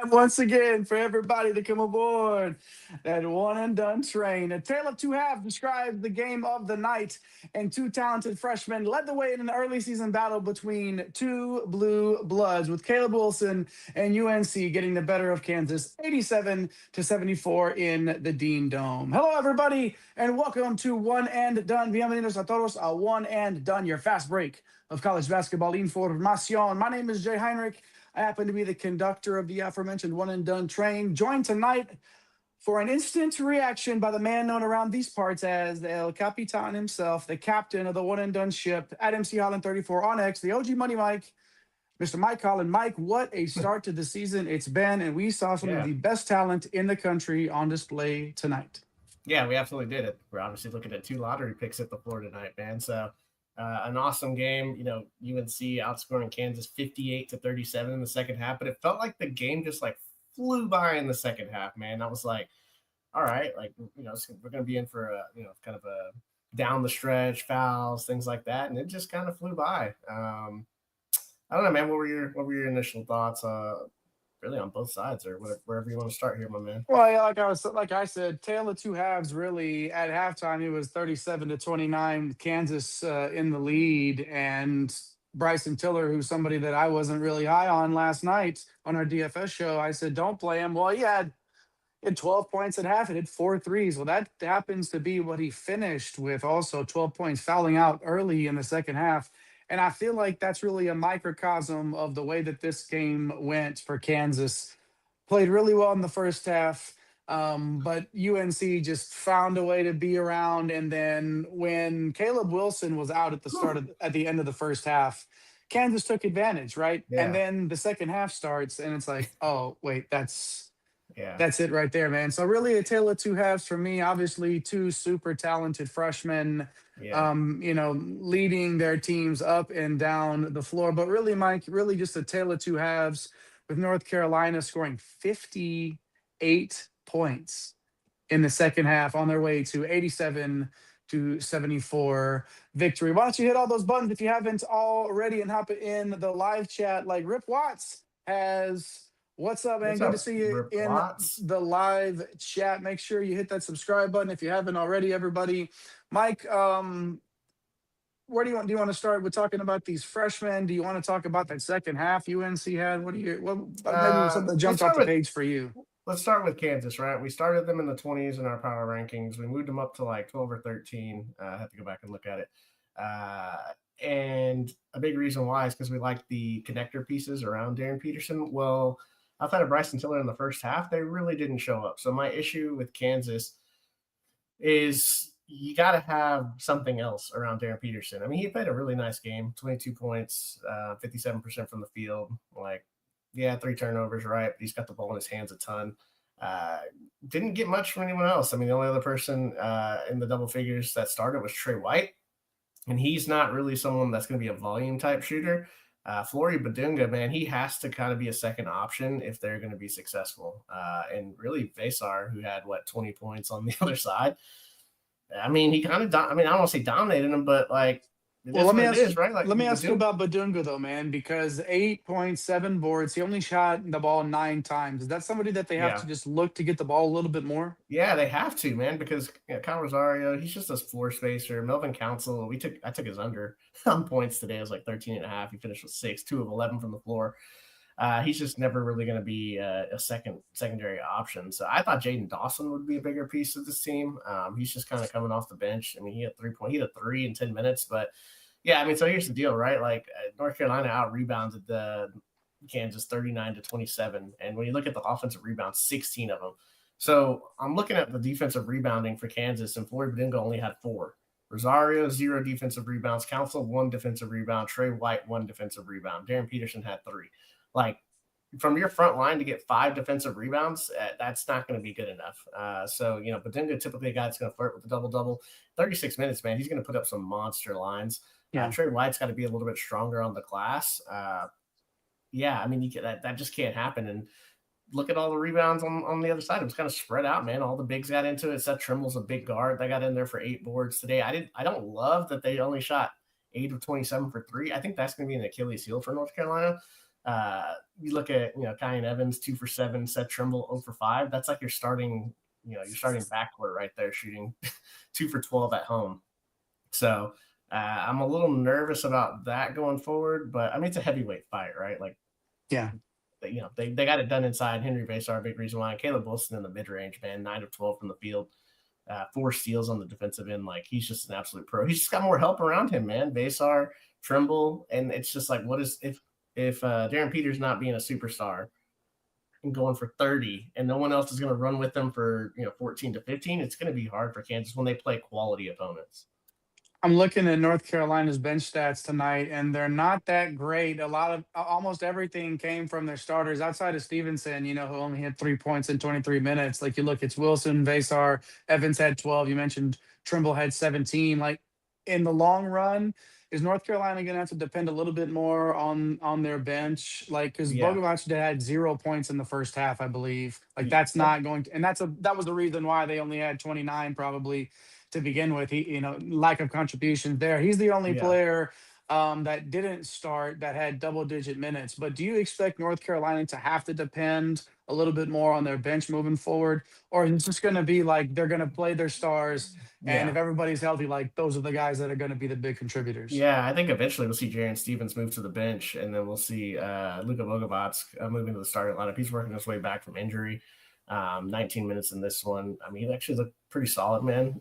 once again for everybody to come aboard that one and done train. A tale of two halves describes the game of the night, and two talented freshmen led the way in an early season battle between two blue bloods, with Caleb Wilson and UNC getting the better of Kansas 87-74 in the Dean Dome. Hello, everybody, and welcome to One and Done. Bienvenidos a todos a One and Done, your fast break of college basketball information. My name is Jay Heinrich. I happen to be the conductor of the aforementioned one and done train, joined tonight for an instant reaction by the man known around these parts as El Capitan himself, the captain of the one and done ship at MC Holland 34 on X, the OG Money Mike, Mr. Mike Holland. Mike, what a start to the season it's been, and we saw some of Yeah, the best talent in the country on display tonight. yeah, we absolutely did it. We're obviously looking at two lottery picks at the floor tonight, man. So an awesome game. UNC outscoring Kansas 58-37 in the second half, but it felt like the game just like flew by in the second half, man. I was like, all right, like we're gonna be in for a kind of a down the stretch fouls, things like that, and it just kind of flew by. I don't know, man. What were your initial thoughts? Really on both sides, or whatever, wherever you want to start here, my man. Well, yeah, like I said, tale of two halves. Really, at halftime, it was 37-29, with Kansas in the lead, and Bryson Tiller, who's somebody that I wasn't really high on last night on our DFS show. I said, don't play him. Well, he had 12 points at half. It hit four threes. Well, that happens to be what he finished with, also 12 points, fouling out early in the second half. And I feel like that's really a microcosm of the way that this game went for Kansas. Played really well in the first half, but UNC just found a way to be around. And then when Caleb Wilson was out at the end of the first half, Kansas took advantage, right? And Yeah, then the second half starts, and it's like, oh wait, yeah, that's it right there, man. So really a tale of two halves for me. Obviously, two super talented freshmen, yeah. leading their teams up and down the floor. But really, Mike, really just a tale of two halves, with North Carolina scoring 58 points in the second half on their way to 87-74 victory. Why don't you hit all those buttons if you haven't already, and hop in the live chat like Rip Watts has. What's up, man? What's Good to up, see you Rip in Watts? the live chat. Make sure you hit that subscribe button if you haven't already, everybody. Mike, where do you want to start with talking about these freshmen? Do you want to talk about that second half UNC had? Maybe something that Let's jumped off start the with page for you? Kansas, right? We started them in the 20s in our power rankings. We moved them up to like 12 or 13. I have to go back and look at it. And a big reason why is because we like the connector pieces around Darren Peterson. Well, outside of Bryson Tiller in the first half, they really didn't show up. So my issue with Kansas is you got to have something else around Darren Peterson. I mean, he played a really nice game, 22 points, 57% from the field. Like, yeah, three turnovers, right? But he's got the ball in his hands a ton. Uh, didn't get much from anyone else. I mean, the only other person in the double figures that started was Trey White, and he's not really someone that's going to be a volume type shooter. Flory Badunga, man, he has to kind of be a second option if they're going to be successful. And really, Vesar, who had 20 points on the other side. I mean, he kind of, I mean, I don't want to say dominated him, but like, it Well, is what it is, right? Like, let me ask you Badunga, about Badunga though, man, because 8.7 boards. He only shot the ball nine times. Is that somebody that they have yeah. to just look to get the ball a little bit more? Yeah, they have to, man, because Kyle Rosario, he's just a floor spacer. Melvin Council, I took his under on points today. It was like 13 and a half. He finished with 6, 2 of 11 from the floor. He's just never really going to be a secondary option. So I thought Jaden Dawson would be a bigger piece of this team. He's just kind of coming off the bench. I mean, he had 3 in 10 minutes, but yeah, I mean, so here's the deal, right? Like North Carolina out rebounded the Kansas 39-27, and when you look at the offensive rebounds, 16 of them. So I'm looking at the defensive rebounding for Kansas, and Floyd Badingo only had 4. Rosario, 0 defensive rebounds. Council, 1 defensive rebound. Trey White, 1 defensive rebound. Darren Peterson had 3. Like, from your front line to get 5 defensive rebounds, that's not going to be good enough. So, Badinga, typically a guy that's going to flirt with the double-double. 36 minutes, man, he's going to put up some monster lines. Yeah. Trey White's got to be a little bit stronger on the glass. Yeah, I mean, that just can't happen. And look at all the rebounds on the other side. It was kind of spread out, man. All the bigs got into it. Seth Trimble's a big guard. They got in there for 8 boards today. I don't love that they only shot 8 of 27 for 3. I think that's going to be an Achilles heel for North Carolina. You look at, Kyan Evans, 2 for 7, Seth Trimble, 0 for 5. That's like your starting backcourt right there, shooting 2 for 12 at home. So I'm a little nervous about that going forward, but I mean, it's a heavyweight fight, right? Like, Yeah. they got it done inside. Henry Vasar, big reason why. Caleb Wilson in the mid range, man, 9 of 12 from the field, 4 steals on the defensive end. Like, he's just an absolute pro. He's just got more help around him, man. Vasar, Trimble, and it's just like, what is if Darren Peters not being a superstar and going for 30, and no one else is going to run with them for 14 to 15? It's going to be hard for Kansas when they play quality opponents. I'm looking at North Carolina's bench stats tonight, and they're not that great. Almost everything came from their starters outside of Stevenson, who only had 3 points in 23 minutes. Like, you look, it's Wilson, Vasar, Evans had 12. You mentioned Trimble had 17. Like, in the long run, is North Carolina going to have to depend a little bit more on their bench? Like, because Yeah. Bogovac had 0 points in the first half, I believe. Like, Yeah. that's not going to, and that was the reason why they only had 29 probably to begin with. Lack of contributions there. He's the only Yeah. player that didn't start that had double-digit minutes. But do you expect North Carolina to have to depend a little bit more on their bench moving forward, or is it just going to be like they're going to play their stars, and if Yeah. everybody's healthy, like those are the guys that are going to be the big contributors? Yeah, I think eventually we'll see Jaren Stevens move to the bench, and then we'll see Luka Bogovac move into the starting lineup. He's working his way back from injury. 19 minutes in this one. I mean, he actually looked pretty solid, man.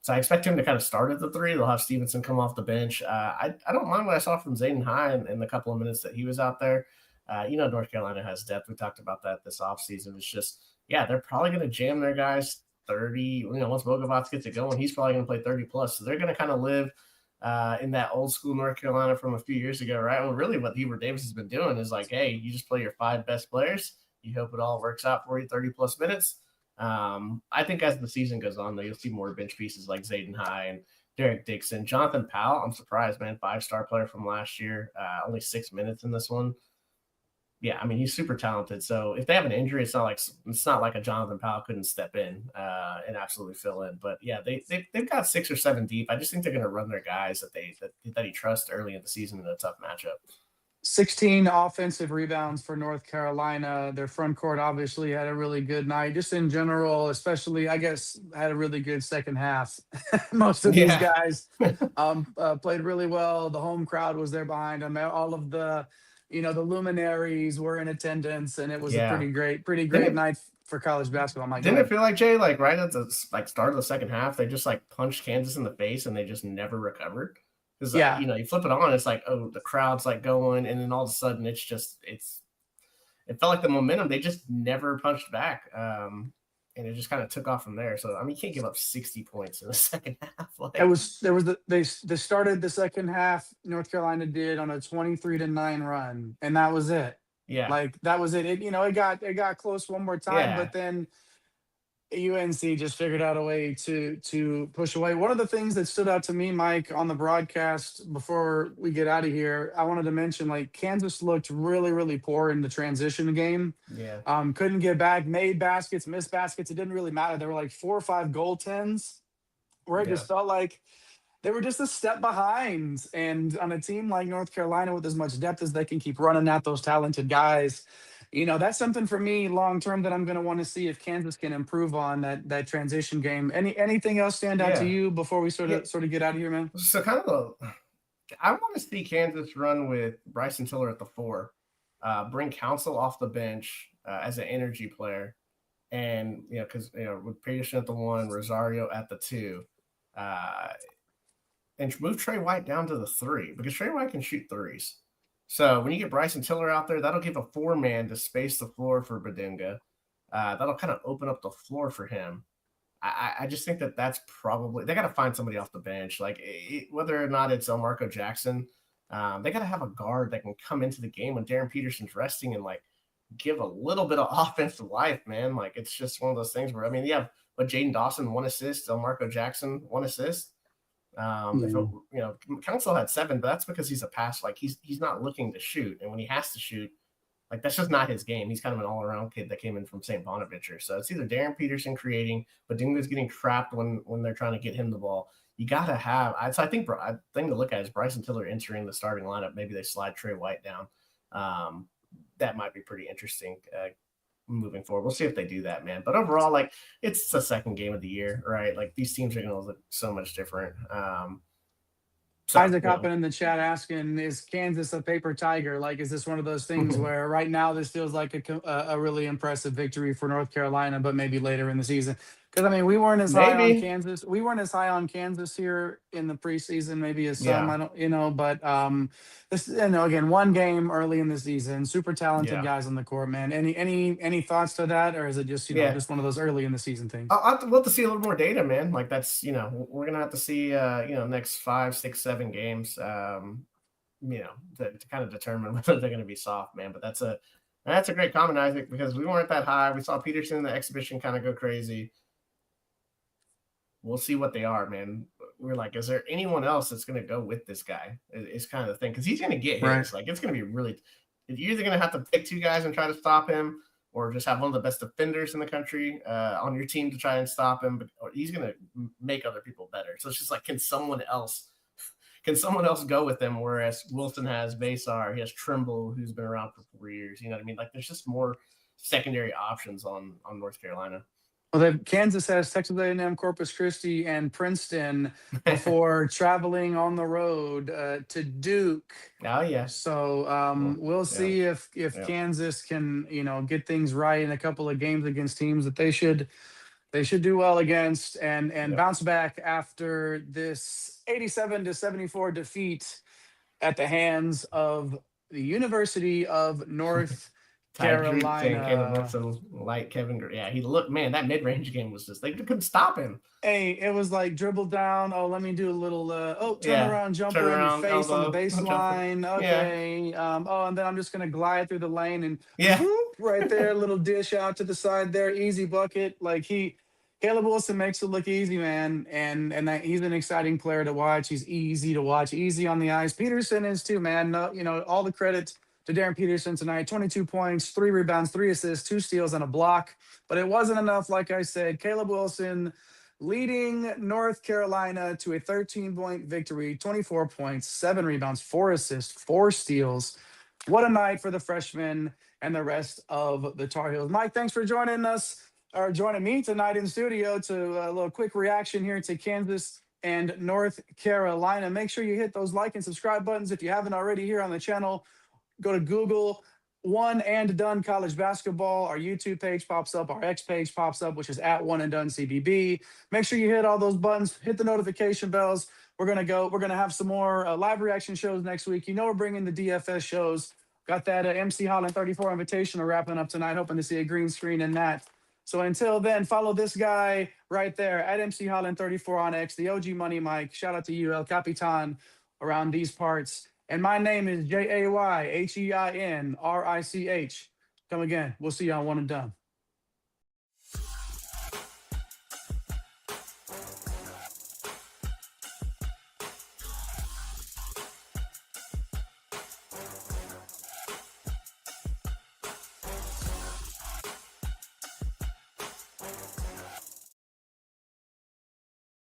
So I expect him to kind of start at the 3. They'll have Stevenson come off the bench. I don't mind what I saw from Zayden High in the couple of minutes that he was out there. North Carolina has depth. We talked about that this offseason. It's just, they're probably going to jam their guys 30. Once Bogovac gets it going, he's probably going to play 30 plus. So they're going to kind of live in that old school North Carolina from a few years ago, right? Well, really what Hubert Davis has been doing is like, hey, you just play your 5 best players. You hope it all works out for you, 30 plus minutes. I think as the season goes on, though, you'll see more bench pieces like Zayden High and Derek Dixon. Jonathan Powell, I'm surprised, man. 5-star player from last year, only 6 minutes in this one. Yeah, I mean, he's super talented. So if they have an injury, it's not like a Jonathan Powell couldn't step in and absolutely fill in. But yeah, they've got 6 or 7 deep. I just think they're going to run their guys that he trusts early in the season in a tough matchup. 16 offensive rebounds for North Carolina. Their front court obviously had a really good night. Just in general, especially, I guess, had a really good second half. Most of these guys played really well. The home crowd was there behind them. All of the luminaries were in attendance, and it was a pretty great night for college basketball. Didn't it feel like, Jay, like right at the start of the second half, they just like punched Kansas in the face and they just never recovered? Because you flip it on, it's like, oh, the crowd's like going, and then all of a sudden it felt like the momentum, they just never punched back, and it just kind of took off from there. So I mean, you can't give up 60 points in the second half. They started the second half. North Carolina did on a 23-9 run, and that was it. Yeah, like that was it. It got close one more time, but then UNC just figured out a way to push away. One of the things that stood out to me, Mike, on the broadcast before we get out of here, I wanted to mention, like, Kansas looked really, really poor in the transition game. Yeah. Couldn't get back, made baskets, missed baskets. It didn't really matter. There were like 4 or 5 goaltends where it just felt like they were just a step behind. And on a team like North Carolina with as much depth as they can keep running at those talented guys, that's something for me long term that I'm going to want to see if Kansas can improve on that transition game. Anything else stand out to you before we sort of get out of here, man? So I want to see Kansas run with Bryson Tiller at the 4, bring Council off the bench as an energy player, and because with Peterson at the 1, Rosario at the 2, and move Trey White down to the 3 because Trey White can shoot threes. So when you get Bryson Tiller out there, that'll give a 4-man to space the floor for Badunga. That'll kind of open up the floor for him. I just think that's probably, they got to find somebody off the bench, like whether or not it's Marco Jackson. They got to have a guard that can come into the game when Darren Peterson's resting and like give a little bit of offensive life, man. Like, it's just one of those things where, I mean, but Jaden Dawson 1 assist, Marco Jackson 1 assist. Council had 7, but that's because he's a pass. Like, he's not looking to shoot, and when he has to shoot, like, that's just not his game. He's kind of an all-around kid that came in from St. Bonaventure. So it's either Darren Peterson creating, but Dinga's getting trapped when they're trying to get him the ball. You got to have. So I think the thing to look at is Bryson Tiller entering the starting lineup. Maybe they slide Trey White down. That might be pretty interesting moving forward. We'll see if they do that, man. But overall, like it's the second game of the year, right? Like these teams are going to look so much different. So Isaac hopping in the chat asking, is Kansas a paper tiger? Like, is this one of those things where right now this feels like a really impressive victory for North Carolina, but maybe later in the season? Because I mean, we weren't as high on maybe, Kansas. We weren't as high on Kansas here in the preseason, maybe as some. yeah, I don't, but this, again, one game early in the season, super talented yeah, guys on the court, man. Any thoughts to that, or is it just yeah. just one of those early in the season things? We'll have to see a little more data, man. Like that's we're gonna have to see next 5, 6, 7 games. To kind of determine whether they're going to be soft, man. But that's a great comment, Isaac, because we weren't that high. We saw Peterson in the exhibition kind of go crazy. We'll see what they are, man. We're like, is there anyone else that's going to go with this guy? It's kind of the thing because he's going to get his. Like it's going to be really. You're either going to have to pick 2 guys and try to stop him, or just have one of the best defenders in the country on your team to try and stop him. But he's going to make other people better. So it's just like, can someone else go with them? Whereas Wilson has Basar, he has Trimble, who's been around for 4 years. You know what I mean? Like there's just more secondary options on North Carolina. Well, Kansas has Texas A&M, Corpus Christi, and Princeton before traveling on the road to Duke. Oh yeah. So we'll see if Kansas can get things right in a couple of games against teams that they should do well against and bounce back after this 87-74 defeat at the hands of the University of North Carolina. Caleb Wilson, like Kevin. Yeah, he looked, man, that mid-range game was just, they couldn't stop him. Hey, it was like dribble down. Oh, let me do a little turn around jumper in your face on the baseline. Okay. And then I'm just gonna glide through the lane and whoop, right there, little dish out to the side there, easy bucket. Like Caleb Wilson makes it look easy, man, and that he's an exciting player to watch. He's easy to watch, easy on the ice. Peterson is too, man. All the credit to Darren Peterson tonight. 22 points, 3 rebounds, 3 assists, 2 steals, and a block. But it wasn't enough, like I said. Caleb Wilson leading North Carolina to a 13-point victory, 24 points, 7 rebounds, 4 assists, 4 steals. What a night for the freshmen and the rest of the Tar Heels. Mike, thanks for joining me tonight in studio to a little quick reaction here to Kansas and North Carolina. Make sure you hit those like and subscribe buttons if you haven't already here on the channel. Go to Google, One and Done College Basketball. Our YouTube page pops up. Our X page pops up, which is at One and Done CBB. Make sure you hit all those buttons. Hit the notification bells. We're going to have some more live reaction shows next week. We're bringing the DFS shows. Got that MC Holland 34 Invitational wrapping up tonight. Hoping to see a green screen in that. So until then, follow this guy right there at MC Holland 34 on X, the OG Money Mike. Shout out to you, El Capitan, around these parts. And my name is JAYHEINRICH. Come again. We'll see you on One and Done.